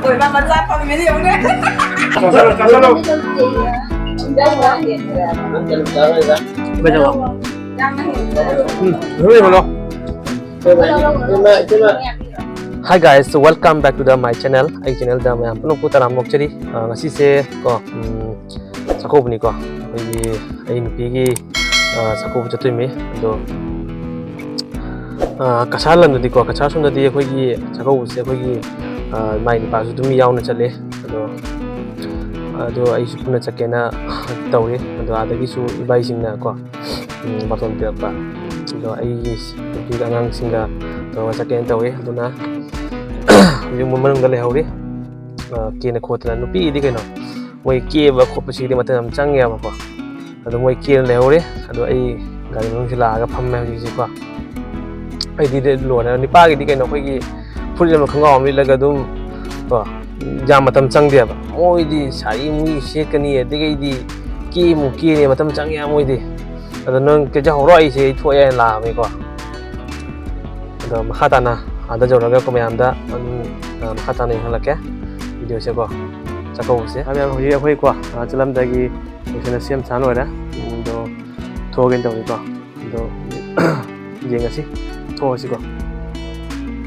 Ôi mà ra phòng mấy điều đấy. Bây giờ Hi guys, so welcome back to my channel. Ai channel da मैं अपनों को तराम लोग चली ngasi se ko sakop ni ko ai nupi gi sakop chatui mi do kasalan di ko kasasun da di khoi gi sakop se khoi gi mai ni pa su dum yaw na chale do ai su puna chakena tawi do adagi su ibai sing na ko baton pia pa do ai nupi angang singa do chakena tawi do na yung manung dali hawri kina khotna nupi di kaino moi ke ba khopasi di matam changya ba ko ado moi ke le hawri ado ai gari nung sila ga phamme ji ko ai di de lo na ni pa gi di kaino khoi gi phul jam khangawm mi laga dum ko jam matam changde ba moi di sai mui se kani de gi di ke mu ke ni matam changya moi di ado nang ke ja horo ai se thoya la mi ko ado makata na ada joraga ko mayamda makata na halake video se ko chako se amyam hoyi khoi ko chalam da gi sena siam chan ora do thogen do ko do jenga si tho si ko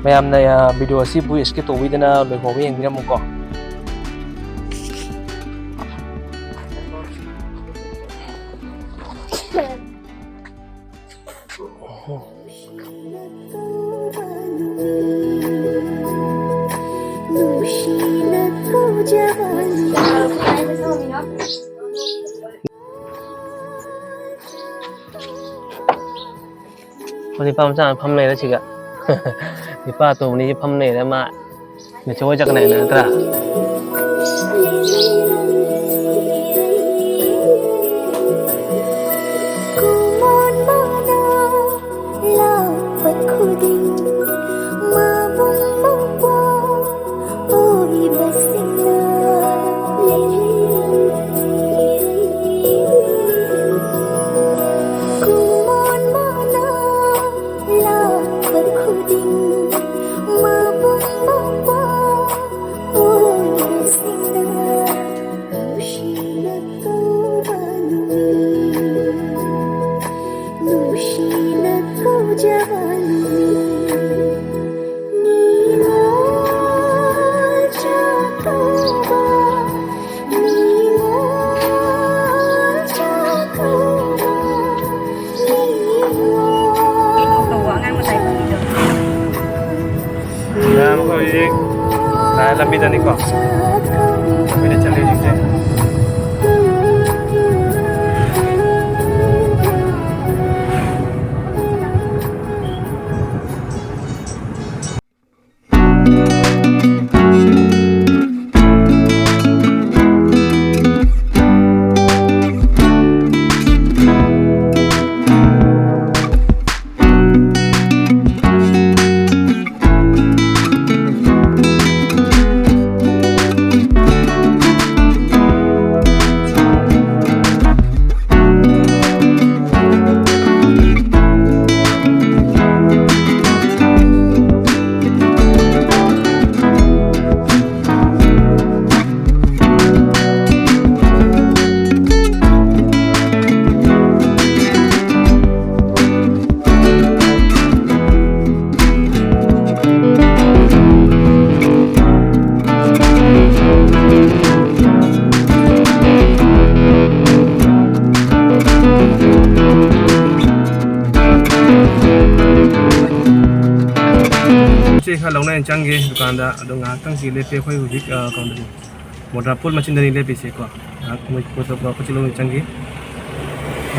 mayam na video si bu iske to widana loi ho yeng biram ko Ni pam sang pam này đó chị ạ. Ni pa tổ ni pam này đó mà mình chơi chắc này nữa ta. Lambi dan iko, lambi dah cari juga. Long na chang ge dukan da adonga tang si le pe khoi hujik kaun da modra pul machin da ni le pe se ko mo ko to ko chilo chang ge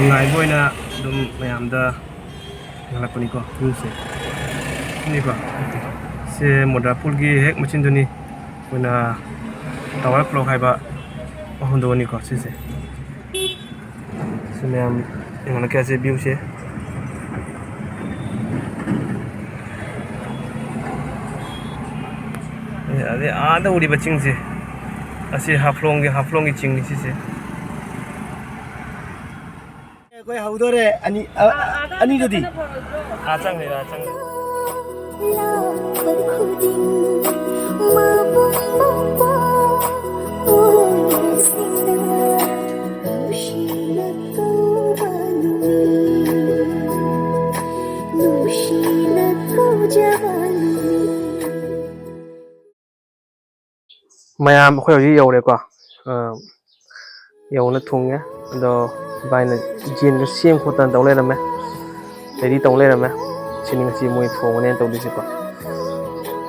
ngai boy na dum mayam da ngala ko ni ko ru se ni ko se modra pul gi hek machin da ni na tawal pro khai ba hon do ni ko se mayam ngala ka se view se अरे आधा उड़ी बचिंग से ऐसे हाफलोंगे चिंग सी से Quay hầu đó đấy, anh đi đi. Trăng này là trăng. Mayam akhoi hojik yore ko yau na thung ya do bai na jin ga sem khotan tawle rame ready tawle rame sining si moi thong ne tawdi si ko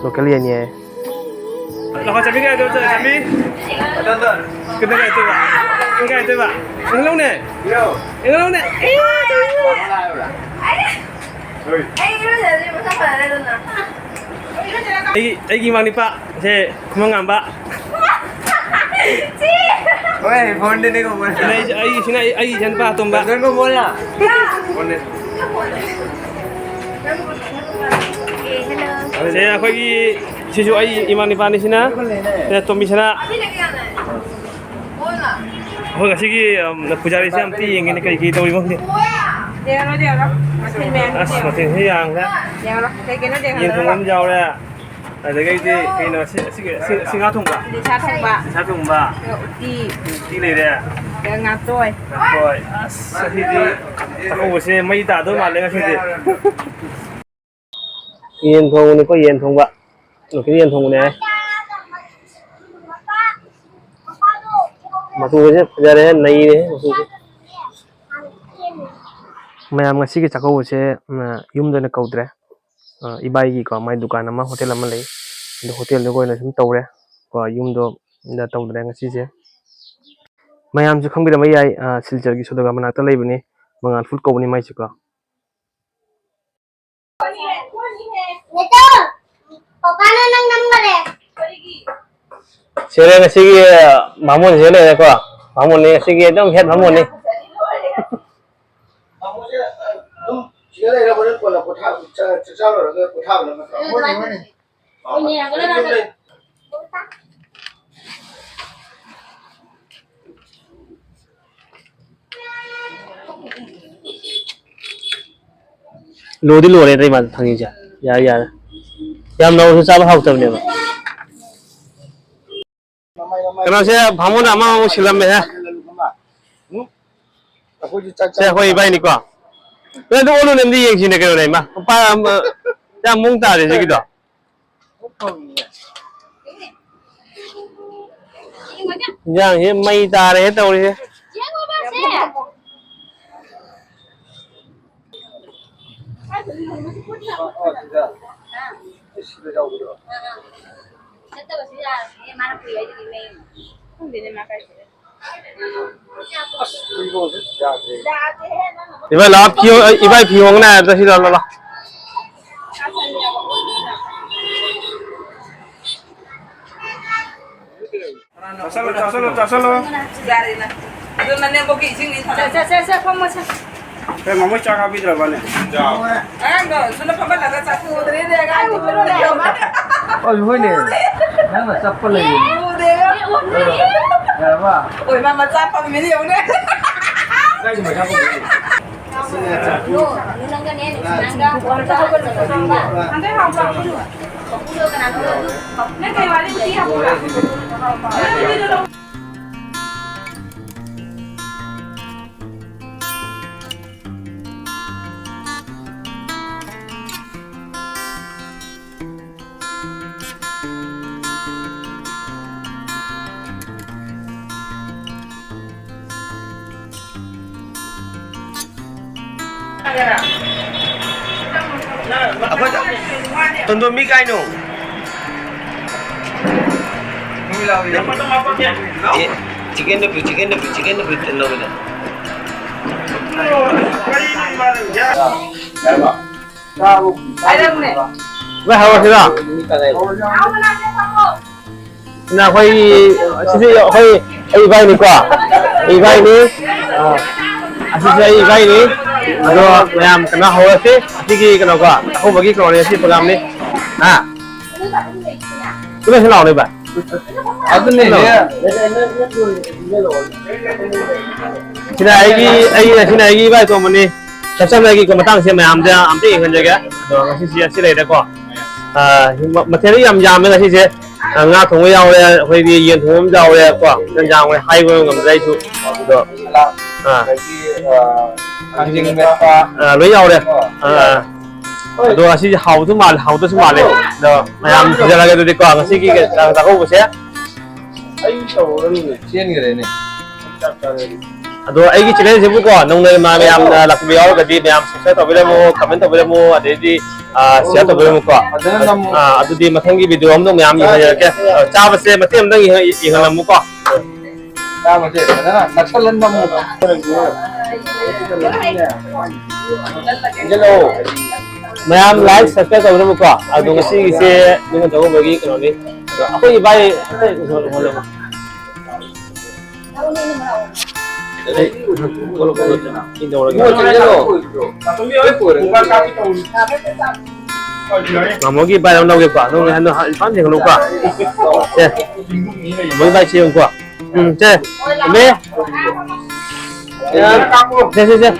local ya ni lo ka chami ga do chami dan dan kena ga tu ba kena ga tu ba ang lâu nè yo ang lâu nè ai mang ni pak se kumangam pak Ôi, phone đi không muốn. Này ai chân pa tum pak Không muốn à? Phone đi. Se akhoi siju ai imang ni pa ni sina se tum bisana ho ga sigi pujari se amti ingin kai ki tawi mong ni Dia nó makin men. as matin hiang ka Dia nó cái nó dia. yin thong am jaw la ada cái gì cái nó singa thong ba Dia satu ba. sa thong ba ti le de Dia ngatoi. rồi as hi di ko se mai da do ma le ga si di yin thong ni ko yin thong ba lo cái yin thong này mà tôi sẽ ra đây này đấy मैं ngasi ki chakau che yum dana kaudre ibai gi ko mai dukan ama hotel ama lei do hotel do goina sum tawre ko yum do da tawdre ngasi je mayam ju khangbi mai ai silchar gi sodaga mana ta leibni mangal fut ko ni mai chi ko papa na nang namare sere ngasi gi mamun je le ko mamun ni ngasi gi dom het mamun ni Chỉ đây là một là một tháp, sao rồi cái một tháp là một tháp. Mỗi này. Nhà cái đó là lo di lo le dai ma thang ja ya yam no su sa ba hau tab ne ba kana se bhamun ama silam me ha se hoi bai ni ko Nên tôi luôn em đi yên xin được cái này mà ba ra mông ta để gì cái đó giang thế mây ta đấy hết đâu đi 이발 나 비용 이발 비용 나 다시 달라 Salo. Jari na. Itu nanti boki sini. Saya kamu macam. Cái mà mới cho các biết rồi bạn này. Enggak, sudah papa laga satu dari dia kan. Itu mana? Ôi thôi nè. Nó mà sắp lên. Dạ ba. Ôi mama cáp papa mình nhiều đấy. Đây thì mà sao không? No, nang ganyan, nang Nanti hong kong dulu. Kong dulu kan aku. Nanti kayak wali di aku lah. Apa tu? Tonton mi kain tu. Yang potong apa dia? Chicken lebih tonton kita. Ada mana? 왜 하고 있어 나 거의 진짜 거의 이바이니까 이바이니 아시죠 이바이니 아도 그냥 그나 하고서 지기 그거가 하고 먹기 그러네 시 프로그램이 아 그래서 나오네 봐 Ở bên này sini lagi baik kau mani macam lagi kau matang sih macam dia ambil ikan jaga dong sih sih lagi kau materi yang ni sih ngah thùng với nhau đây, phải đi yên thùng với nhau đây, quả chân giang với hai người ngầm dây chú, được, lấy nhau đây, rồi xí hậu thứ mà này, được, mày làm giờ là cái đồ đi quả, xí cái ta không có xe, rồi ấy cái chuyện này sẽ不管，弄的嘛，mày làm lạc biểu cái gì, mày làm sẽ tao bây mua, comment tao bây mua, để đi share tao bây mua quả, ಅದು the ಮಥಂಗಿ ಬಿದ್ದು ಒಮ್ಮೆ ma'am ಈಗ ಚಾ ಬಸ್ಸೆ ಮತ್ತೆ ಒಮ್ಮೆ ಈಗ ನಮ್ಮ ಕೊ ta mà để nó đặt sắt lên mâm hello ma'am like subscribe ತಗೊಳ್ಳಿ ಮುಖ ಅದು ngasi ನೀವು ತಗೋಬೇಕು ಕಣೋನಿ ಅಪ್ಪ ಈ ಬಾಯಿ ಹೊಲೆ Mamo bayi orang lagi kuat, nong hendak ipan jangan lupa. Cek, mamo bayi cium kuat. Cek, me. Cek.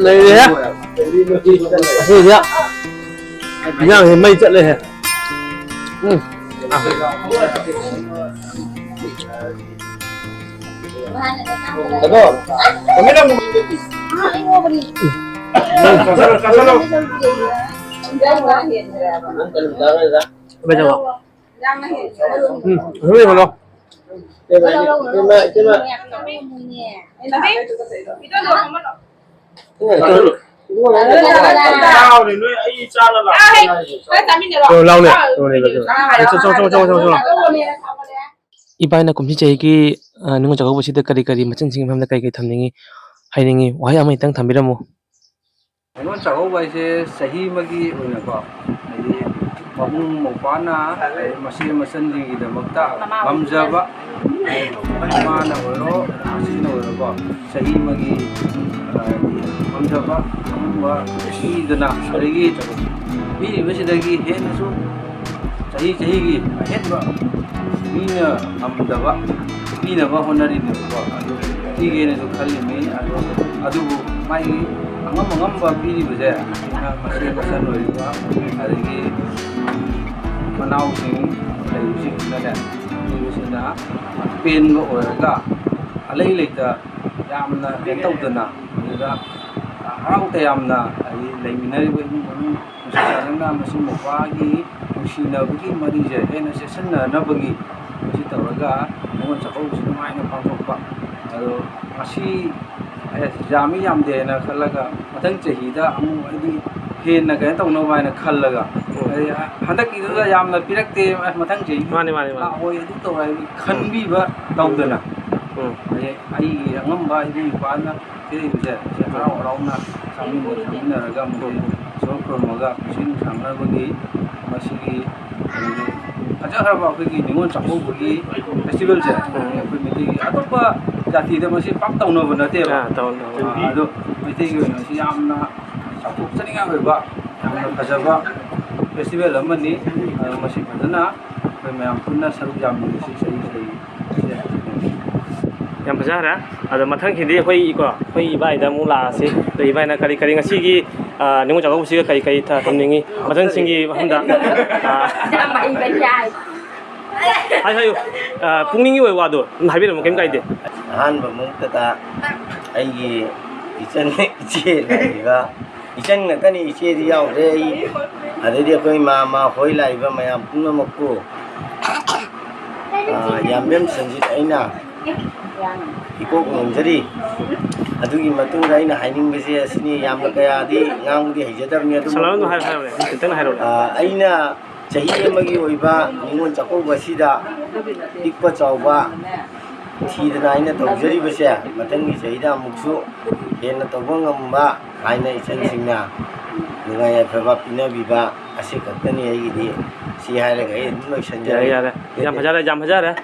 Này ya. Asal dia. Yang hemai cek leh. Betul. Kami dah bây giờ không biết đâu lâu nè ibai na kumsi chai ki ningo jago bosi de kari machin sing pham da kai thamningi haingi wai amai tang thambiramu ningo jago bai se sahi magi oina ko ai mabung mopana masi masan gi da makta mamjaba mana oro asina oro ko sahi magi mamjaba wa idana sarigi bi besidagi henasu sahi gi henba mina amdaba mina ba honari ne ko adu tige ne so khali me adu mai angam ba piri buje na mase masan oi ba adigi manau sing lai sing na ne ni sina pen go oraga alai leita yamna pen tawdana da harau te yamna ai lai minari ba musana masin mopa gi musina bugi mari je ena se sanna na bagi tawraga ningo chakau si maina pangthokpa ado asi jami yamde na khalaga mathang chahida amu adi henna ka tawno baina khallaga handak iduga yamna pirakte mathang chahi mane oi adu tawai khanbi ba tawdana ai angamba idu pana tiri je sarau rauna samina raga mu so kromaga sin samna bagi masigi aja harap aku ini ningon cakap bagi festival je, aku mesti apa jati dia masih pak tahun apa nanti ya, tahun, aduh mesti masih amna cakap sering apa ba, amna kaza festival lama ni masih pada memang pernah seru jam ni sih. yang besar ya, ada matang hindi koi ibai dah mula sih, dari ibai nak kari ngasi gi ningo jago bosi kari ta thamningi matang singi hamda hai pungningi wei wado nabi ram kem kai de han ba mung ta ai gi ichen che ga ichen na kani che di yaw de ai ade de koi ma hoi lai ba mayam pung ma ko yam bem sanjit aina iko ngonjari adugi matung da ina haining bese asini yamna kaya di ngang di hijadar ni adu salam hai tentang hai aina chahi amagi oiba ningon chakau basida ikpa chawba thidana aina tawjari bese matangi chahida muksu hena tawbangamba aina ichen singna nungaya phaba pina biba ase kattani ai di si haira ga edun loi sanja ya jam hajar ya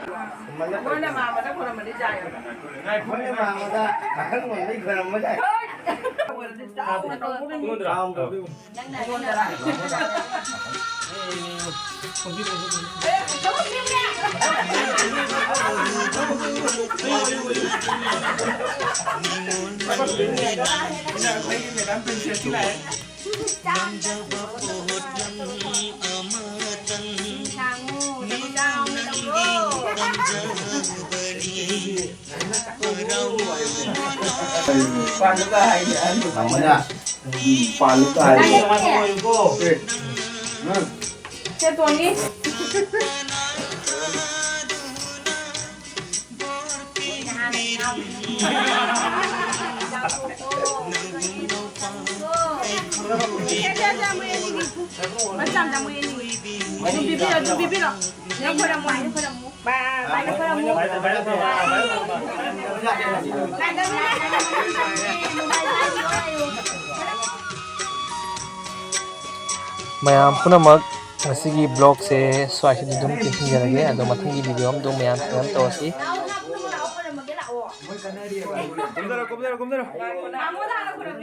Mana mama dah pernah mandi jaya. Mana mama dah akan mandi garam mandi. Tahu, tahu. Namanya palu kali. Saya tuan ni. Macam jamu ini. Bibi lah. Yang kau dah main, kau dah mu. Banyak kau dah mu. mayam punamak ngasigi blog se swashi dum tinjarage ado mathingi video am do mayam thangam tawasi Kamu dah nak kurang